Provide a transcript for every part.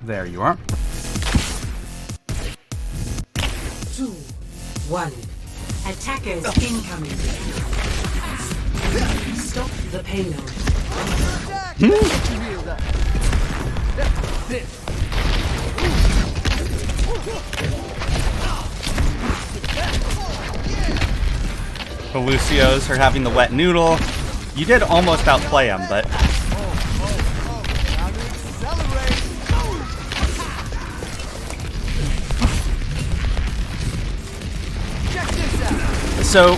There you are. 2, 1. Attackers incoming. Stop the payload. The Lucios are having the wet noodle. You did almost outplay him, but... So...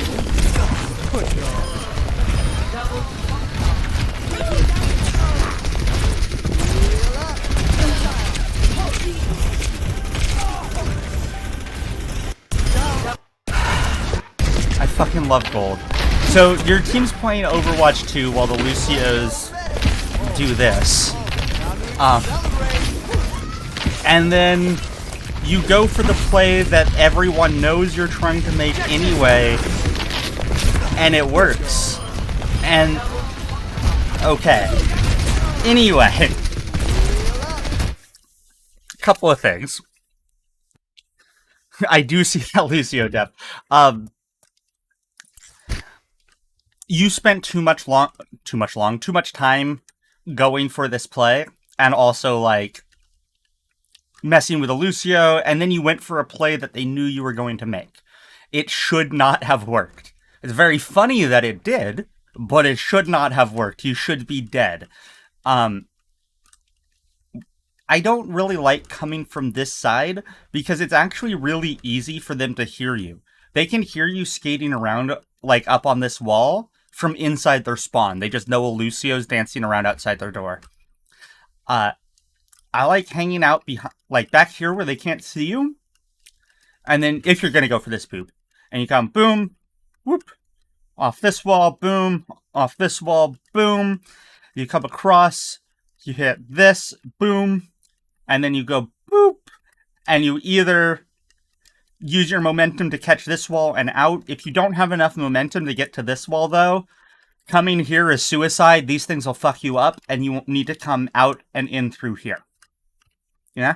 I fucking love gold. So, your team's playing Overwatch 2 while the Lucios do this. And then you go for the play that everyone knows you're trying to make anyway, and it works. And, okay. Anyway. A couple of things. I do see that Lucio depth. You spent too much time going for this play, and also, like, messing with a Lucio, and then you went for a play that they knew you were going to make. It should not have worked. It's very funny that it did, but it should not have worked. You should be dead. I don't really like coming from this side, because it's actually really easy for them to hear you. They can hear you skating around, like, up on this wall from inside their spawn. They just know a Lucio's dancing around outside their door. I like hanging out behind, like, back here where they can't see you. And then, if you're gonna go for this boop, and you come, boom, whoop, off this wall, boom, off this wall, boom. You come across, you hit this, boom, and then you go, boop, and you either use your momentum to catch this wall and out. If you don't have enough momentum to get to this wall, though, coming here is suicide. These things will fuck you up, and you won't need to come out and in through here. Yeah?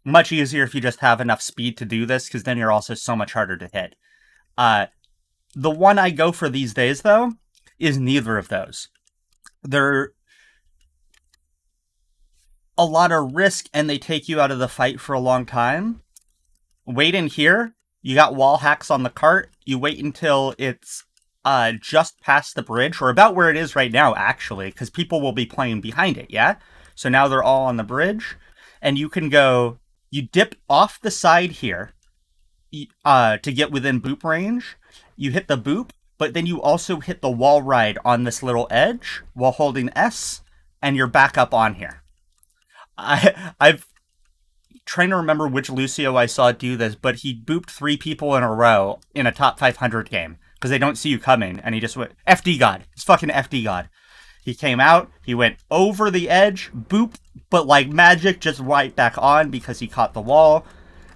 Much easier if you just have enough speed to do this, because then you're also so much harder to hit. The one I go for these days, though, is neither of those. They're a lot of risk, and they take you out of the fight for a long time. Wait in here. You got wall hacks on the cart. You wait until it's just past the bridge, or about where it is right now, actually, because people will be playing behind it, yeah? So now they're all on the bridge, and you can go, you dip off the side here to get within boop range. You hit the boop, but then you also hit the wall ride on this little edge while holding S, and you're back up on here. I've trying to remember which Lucio I saw do this, but he booped 3 people in a row in a top 500 game, because they don't see you coming, and he just went, FD God. It's fucking FD God. He came out, he went over the edge, boop, but like magic, just right back on because he caught the wall,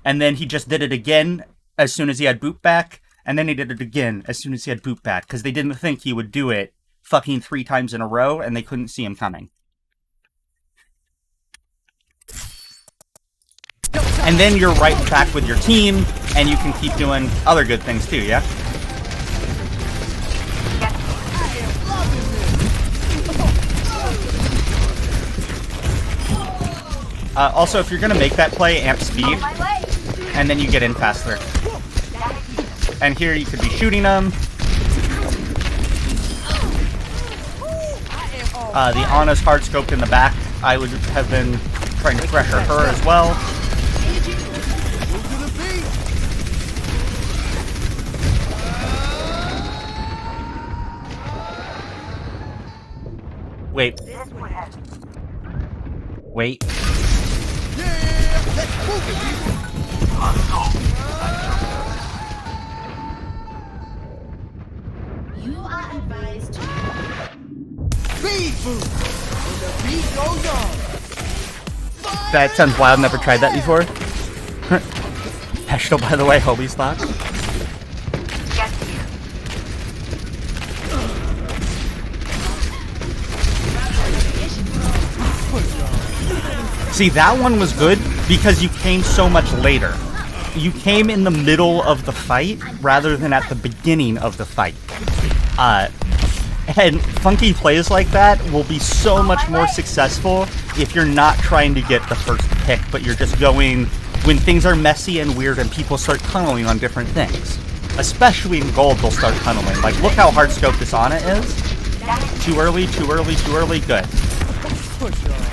and then he just did it again as soon as he had boop back, and then he did it again as soon as he had boop back, because they didn't think he would do it fucking 3 times in a row, and they couldn't see him coming. And then you're right back with your team, and you can keep doing other good things too, yeah? Also, if you're gonna make that play, amp speed, and then you get in faster. And here you could be shooting them. The Ana's hard scoped in the back. I would have been trying to pressure her as well. Wait. Wait. You are advised to speed boost when the beat goes on. That sounds wild. Never tried that before. Peshto, by the way, Hobie's thoughts. See, that one was good because you came so much later. You came in the middle of the fight rather than at the beginning of the fight. And funky plays like that will be so much more successful if you're not trying to get the first pick, but you're just going when things are messy and weird and people start tunneling on different things. Especially in gold, they'll start tunneling. Like, look how hard scoped this Ana is. Too early, too early, too early, good.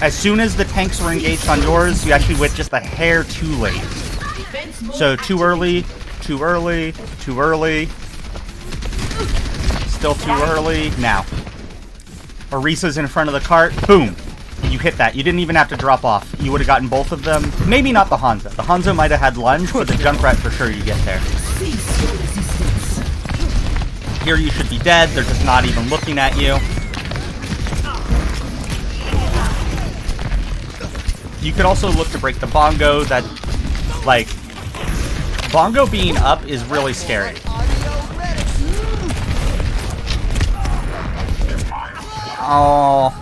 As soon as the tanks were engaged on yours, you actually went just a hair too late. So, too early, too early, too early. Still too early, now. Orisa's in front of the cart, boom. You hit that. You didn't even have to drop off. You would have gotten both of them. Maybe not the Hanzo. The Hanzo might have had lunge, but the Junkrat for sure you get there. Here you should be dead. They're just not even looking at you. You could also look to break the Bongo. That, like, Bongo being up is really scary. Oh,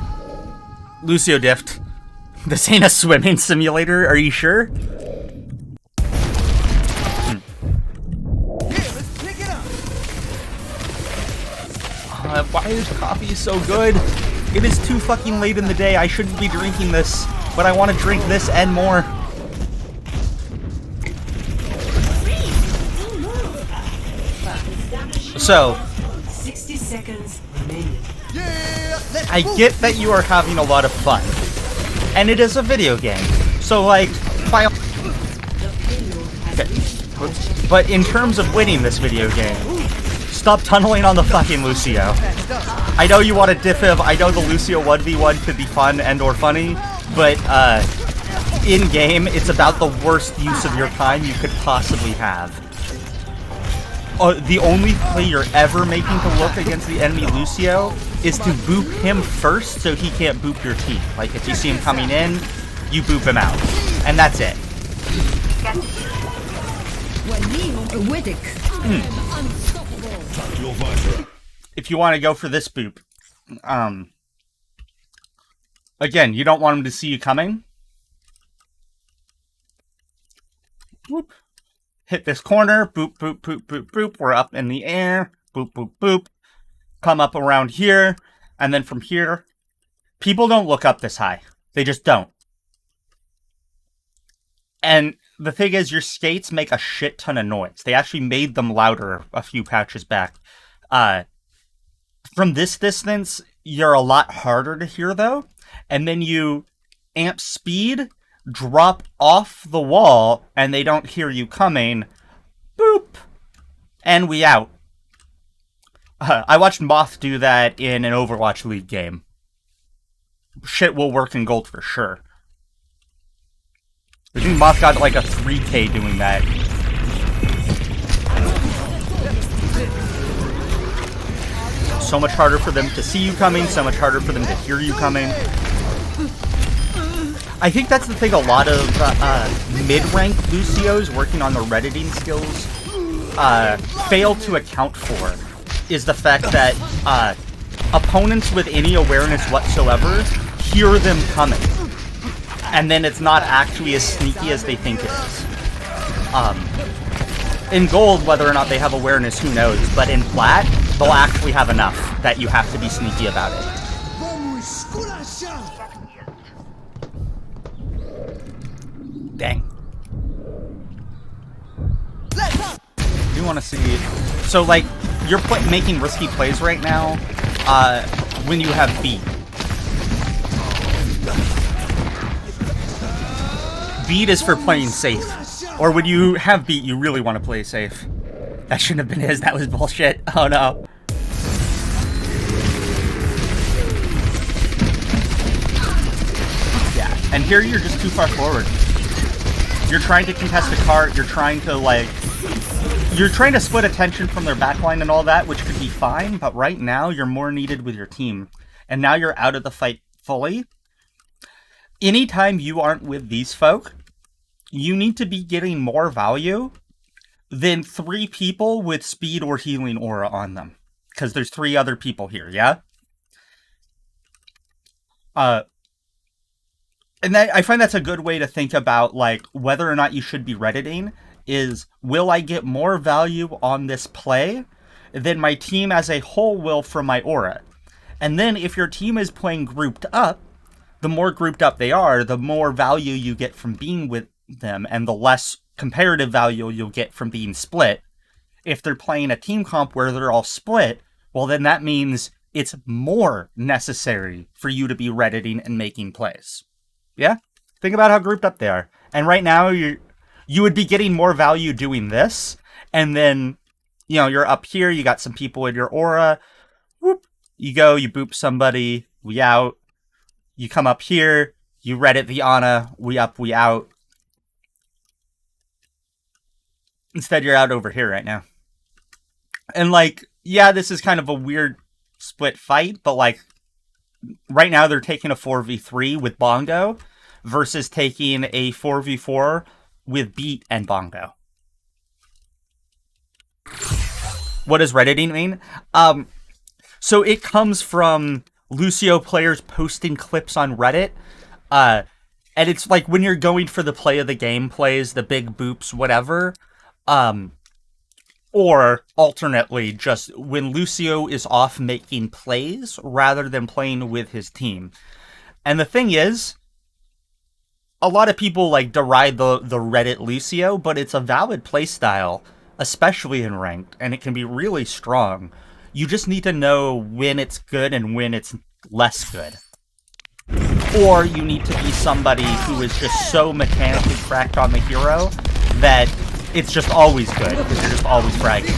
Lucio diffed. This ain't a swimming simulator, are you sure? Why is coffee so good? It is too fucking late in the day. I shouldn't be drinking this, but I want to drink this and more. So, 60 seconds remaining. I get that you are having a lot of fun, and it is a video game. So, like, by okay. But in terms of winning this video game, stop tunneling on the fucking Lucio. I know you want a diff-iv, I know the Lucio 1v1 could be fun and or funny, but in-game, it's about the worst use of your time you could possibly have. The only play you're ever making to look against the enemy Lucio is to boop him first so he can't boop your team. Like, if you see him coming in, you boop him out. And that's it. If you want to go for this boop, again, you don't want him to see you coming. Whoop. Hit this corner, boop, boop, boop, boop, boop. We're up in the air, boop, boop, boop. Come up around here, and then from here. People don't look up this high. They just don't. And the thing is, your skates make a shit ton of noise. They actually made them louder a few patches back. From this distance, you're a lot harder to hear, though. And then you amp speed, drop off the wall, and they don't hear you coming. Boop! And we out. I watched Moth do that in an Overwatch League game. Shit will work in gold for sure. I think Moth got like a 3K doing that. So much harder for them to see you coming, so much harder for them to hear you coming. I think that's the thing a lot of mid-rank Lucios working on the redditing skills fail to account for, is the fact that opponents with any awareness whatsoever hear them coming. And then it's not actually as sneaky as they think it is. In gold, whether or not they have awareness, who knows, but in plat, they'll actually have enough that you have to be sneaky about it. Dang. I do want to see... So, like, you're making risky plays right now when you have beat. Beat is for playing safe. Or when you have beat, you really want to play safe. That shouldn't have been his, that was bullshit. Oh no. Yeah, and here you're just too far forward. You're trying to contest a cart, you're trying to, like... You're trying to split attention from their backline and all that, which could be fine, but right now you're more needed with your team. And now you're out of the fight fully. Anytime you aren't with these folk, you need to be getting more value than 3 people with speed or healing aura on them. Because there's 3 other people here, yeah? And I find that's a good way to think about, like, whether or not you should be Redditing is, will I get more value on this play than my team as a whole will from my aura? And then if your team is playing grouped up, the more grouped up they are, the more value you get from being with them, and the less comparative value you'll get from being split. If they're playing a team comp where they're all split, well, then that means it's more necessary for you to be Redditing and making plays. Yeah? Think about how grouped up they are. And right now, you would be getting more value doing this, and then, you know, you're up here, you got some people in your aura, whoop, you go, you boop somebody, we out. You come up here, you Reddit the Ana, we up, we out. Instead, you're out over here right now. And, like, yeah, this is kind of a weird split fight, but, like, right now they're taking a 4v3 with Bongo versus taking a 4v4 with Beat and Bongo. What does Redditing mean? So it comes from Lucio players posting clips on Reddit. And it's like when you're going for the play of the game plays, the big boops, whatever. Or alternately, just when Lucio is off making plays rather than playing with his team. And the thing is, a lot of people like deride the Reddit Lucio, but it's a valid play style, especially in ranked, and it can be really strong. You just need to know when it's good and when it's less good. Or you need to be somebody who is just so mechanically cracked on the hero that it's just always good, because you're just always fragging.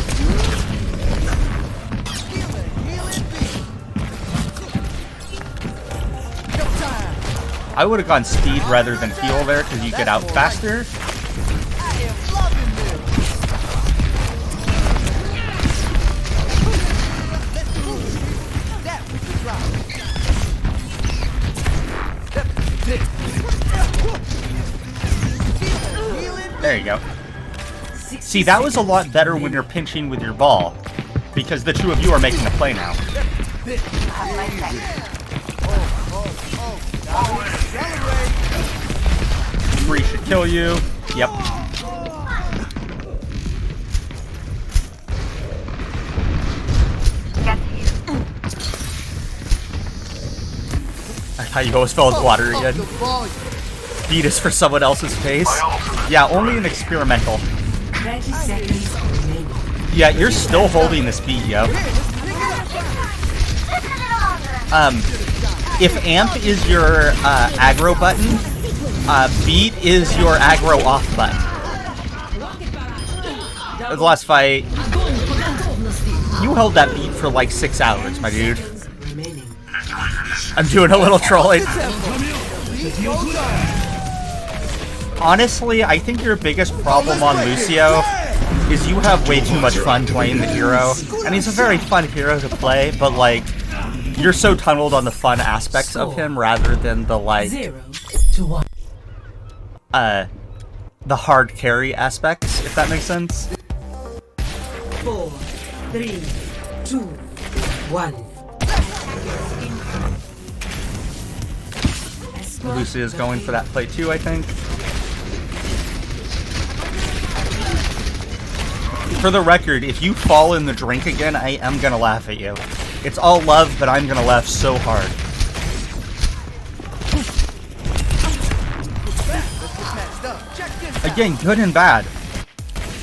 I would have gone speed rather than heal there, because you get out faster. There you go. See, that was a lot better when you're pinching with your ball, because the two of you are making a play now. Free should kill you. Yep. How you always fell with water again. Beat is for someone else's face. Yeah, only an experimental. 30 seconds remaining. Yeah, you're still holding this beat, yo. If amp is your aggro button, beat is your aggro off button. The last fight, you held that beat for like 6 hours, my dude. I'm doing a little trolling. Honestly, I think your biggest problem on Lucio is you have way too much fun playing the hero. And he's a very fun hero to play, but like, you're so tunneled on the fun aspects of him rather than the like, 0 to 1. the hard carry aspects, if that makes sense. 4, 3, 2, 1. Lucia's going for that play too, I think. For the record, if you fall in the drink again, I am gonna laugh at you. It's all love, but I'm gonna laugh so hard. Again, good and bad.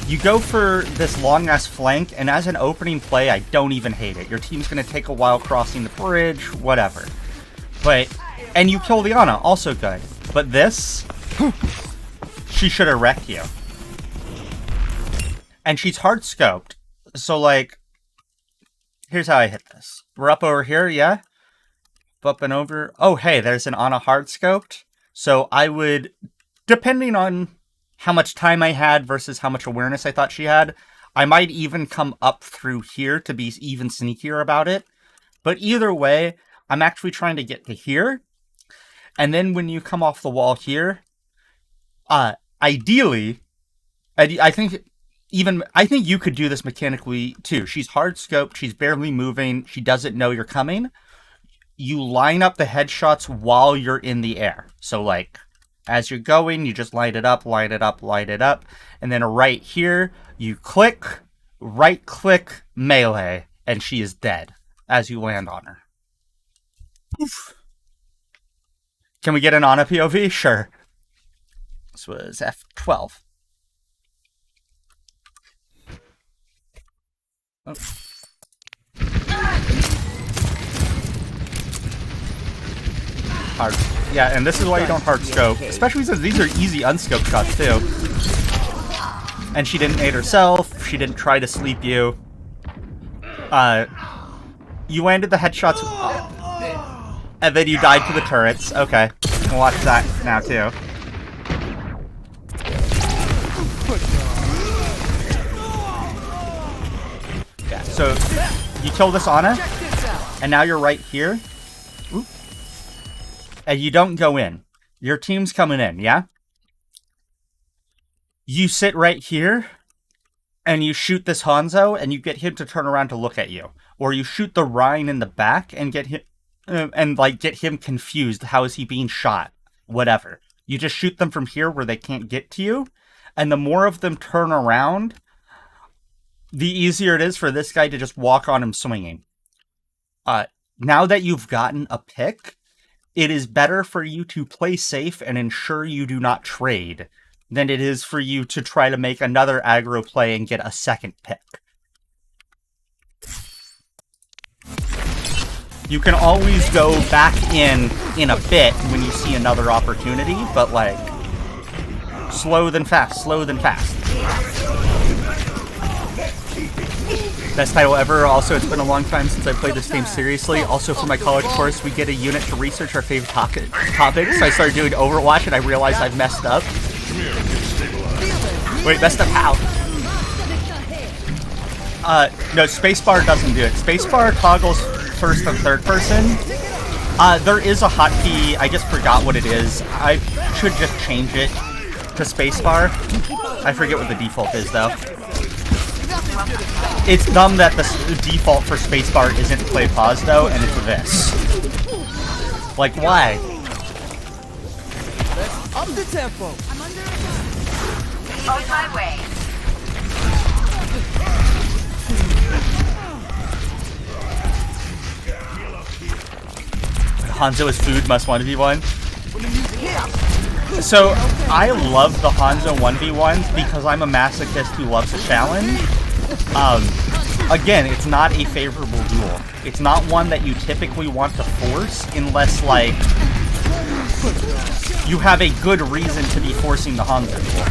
You go for this long-ass flank, and as an opening play, I don't even hate it. Your team's gonna take a while crossing the bridge, whatever. And you kill the Ana, also good. But this, she should have wrecked you. And she's hard scoped. So like, here's how I hit this. We're up over here, yeah? Up and over. Oh, hey, there's an Ana hard scoped. So I would, depending on how much time I had versus how much awareness I thought she had, I might even come up through here to be even sneakier about it. But either way, I'm actually trying to get to here. And then when you come off the wall here, ideally, I think you could do this mechanically too. She's hard scoped, she's barely moving, she doesn't know you're coming. you line up the headshots while you're in the air. So, like, as you're going, you just light it up, light it up, light it up. And then right here, you click, right-click, melee, and she is dead as you land on her. Oof. Can we get an Ana POV? Sure. This was F12. Oh. Hard. Yeah, and this is why you don't hard scope, especially since these are easy unscoped shots too. And she didn't nade herself. She didn't try to sleep you. You landed the headshots, and then you died to the turrets. Okay, we'll watch that now too. Yeah. So you kill this Ana, and now you're right here. Oop. And you don't go in. Your team's coming in, yeah? You sit right here, and you shoot this Hanzo, and you get him to turn around to look at you. Or you shoot the Rhine in the back and get him, get him confused. How is he being shot? Whatever. You just shoot them from here where they can't get to you, and the more of them turn around, the easier it is for this guy to just walk on him swinging. Now that you've gotten a pick, it is better for you to play safe and ensure you do not trade than it is for you to try to make another aggro play and get a second pick. You can always go back in a bit when you see another opportunity, but like, slow than fast, slow than fast. Best title ever. Also, it's been a long time since I played this game seriously. Also, for my college course, we get a unit to research our favorite topics. So I started doing Overwatch, and I realized I've messed up. Wait, messed up how? No, spacebar doesn't do it. Spacebar toggles first and third person. There is a hotkey. I just forgot what it is. I should just change it to spacebar. I forget what the default is, though. It's dumb that the default for spacebar isn't play pause, though, and it's this. Like, why? Let's up the tempo. I'm under attack. On my way. Hanzo is food, must 1v1. So, I love the Hanzo 1v1s because I'm a masochist who loves a challenge. Again, it's not a favorable duel. It's not one that you typically want to force unless, like, you have a good reason to be forcing the Hanzo duel.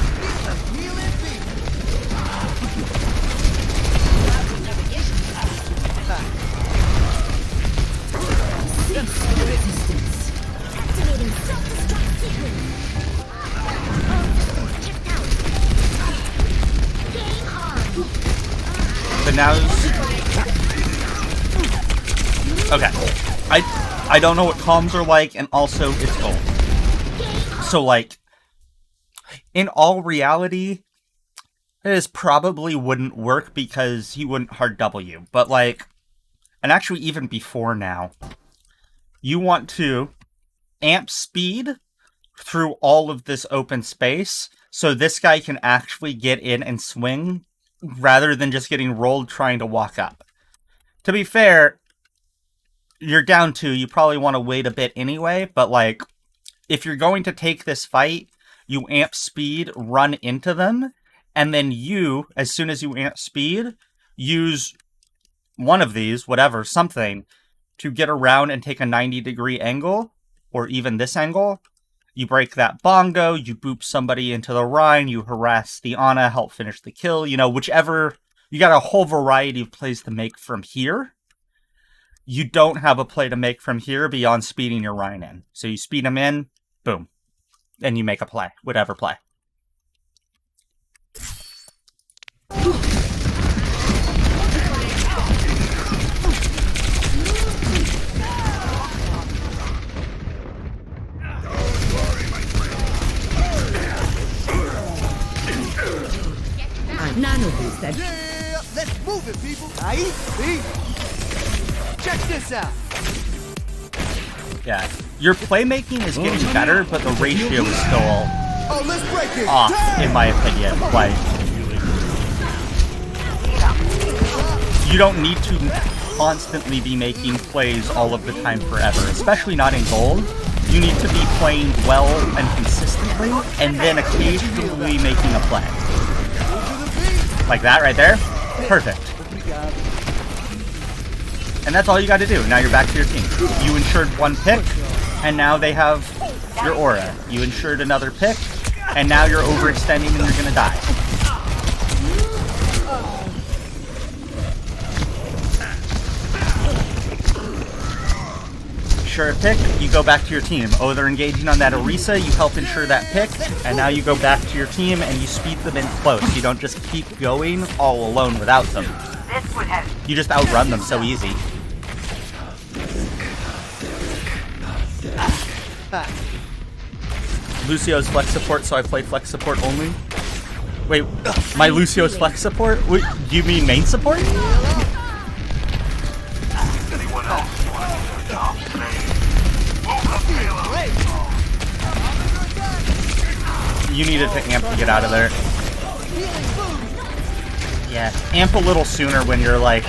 But now, okay, I don't know what comms are like, and also it's gold. So, like, in all reality, this probably wouldn't work because he wouldn't hard W. But, like, and actually even before now, you want to amp speed through all of this open space so this guy can actually get in and swing rather than just getting rolled trying to walk up. To be fair, you're down 2, you probably want to wait a bit anyway, but like, if you're going to take this fight, you amp speed, run into them, and then you, as soon as you amp speed, use one of these, whatever, something, to get around and take a 90-degree angle, or even this angle. You break that bongo, you boop somebody into the Rhine, you harass the Ana, help finish the kill, you know, whichever. You got a whole variety of plays to make from here. You don't have a play to make from here beyond speeding your Rhine in. So you speed them in, boom. And you make a play, whatever play. Nano boosted. Yeah, let's move it, people. Ahí, see? Check this out. Yeah. Your playmaking is getting better, but the ratio is still Oh, let's break it. off, in my opinion. Like, you don't need to constantly be making plays all of the time forever, especially not in gold. You need to be playing well and consistently, and then occasionally making a play. Like that right there? Perfect. And that's all you got to do. Now you're back to your team. You ensured one pick, and now they have your aura. You ensured another pick, and now you're overextending and you're gonna die. Sure a pick, you go back to your team. Oh, they're engaging on that Orisa, you help ensure that pick, and now you go back to your team and you speed them in close. You don't just keep going all alone without them. This would have. You just outrun them so easy. Lucio's flex support, so I play flex support only. Wait, my Lucio's flex support? Wait, do you mean main support? You needed to amp to get out of there. Yeah, amp a little sooner when you're like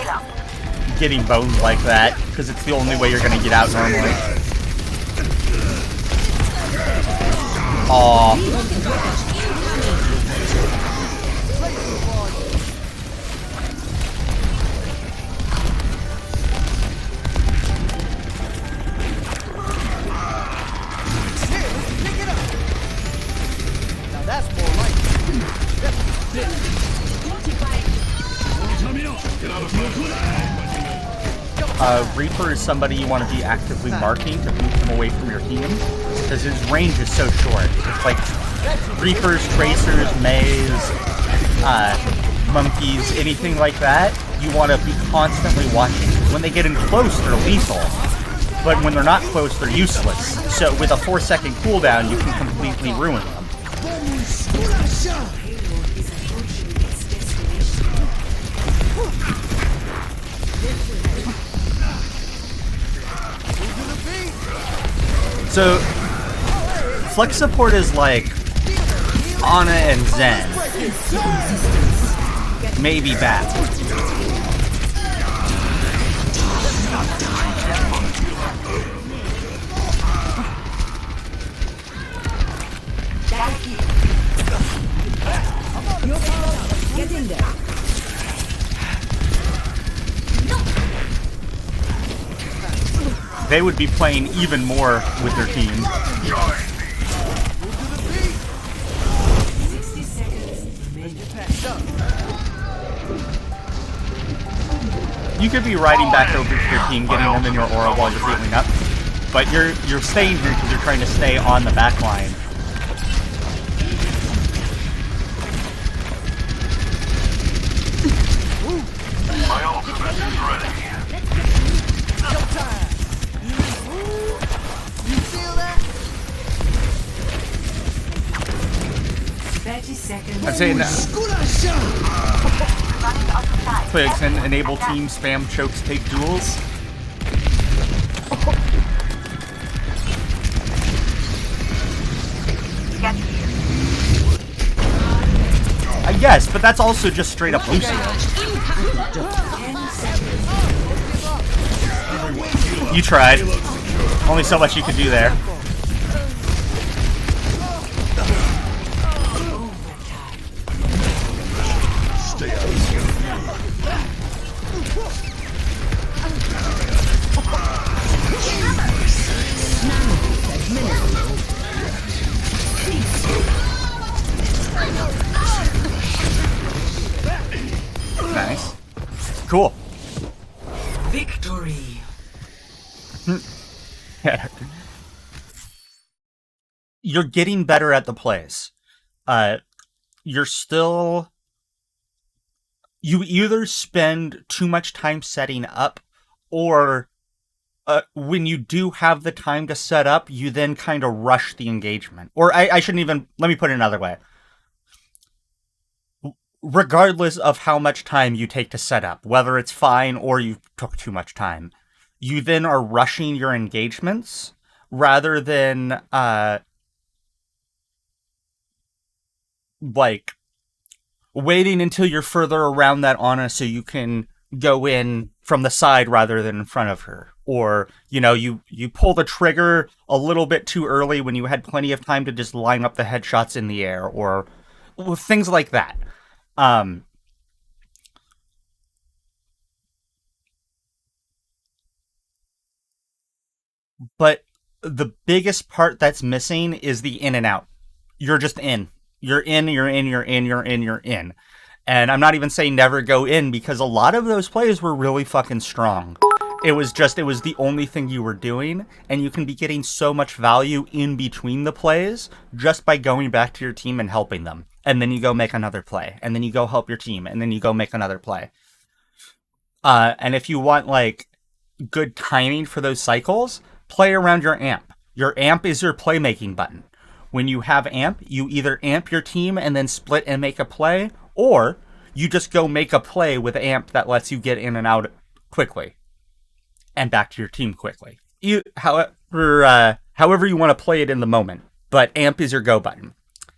getting boned like that, because it's the only way you're gonna get out normally. Aww. Now that's more like Reaper is somebody you want to be actively marking to boot him away from your team, because his range is so short. It's like Reapers, Tracers, Mays, Monkeys, anything like that, you want to be constantly watching. When they get in close, they're lethal, but when they're not close, they're useless. So with a 4-second cooldown, you can completely ruin them. So, flex support is like Ana and Zen. Maybe Bat. Get in there. They would be playing even more with their team. 60 seconds remaining. You could be riding back over to your team, getting them in your aura while you're healing up, but you're staying here because you're trying to stay on the back line. My ultimate is ready. You feel that? 30 seconds. I'm saying that. Running out of time. Twigs and enable team spam chokes take duels. Get here. Yes, but that's also just straight up Lucio. 10 seconds. You tried. Only so much you could do there. Stay out of here. Nice. Cool. Victory. You're getting better at the plays. You're still... You either spend too much time setting up, or when you do have the time to set up, you then kind of rush the engagement. Or I shouldn't even... Let me put it another way. Regardless of how much time you take to set up, whether it's fine or you took too much time, you then are rushing your engagements, rather than like waiting until you're further around that Ana so you can go in from the side rather than in front of her. Or, you pull the trigger a little bit too early when you had plenty of time to just line up the headshots in the air, or things like that. But the biggest part that's missing is the in and out. You're just in. You're in, you're in, you're in, you're in, you're in. And I'm not even saying never go in, because a lot of those plays were really fucking strong. It was the only thing you were doing, and you can be getting so much value in between the plays just by going back to your team and helping them. And then you go make another play, and then you go help your team, and then you go make another play. And if you want, like, good timing for those cycles, play around your amp. Your amp is your playmaking button. When you have amp, you either amp your team and then split and make a play, or you just go make a play with amp that lets you get in and out quickly and back to your team quickly. However you want to play it in the moment, but amp is your go button.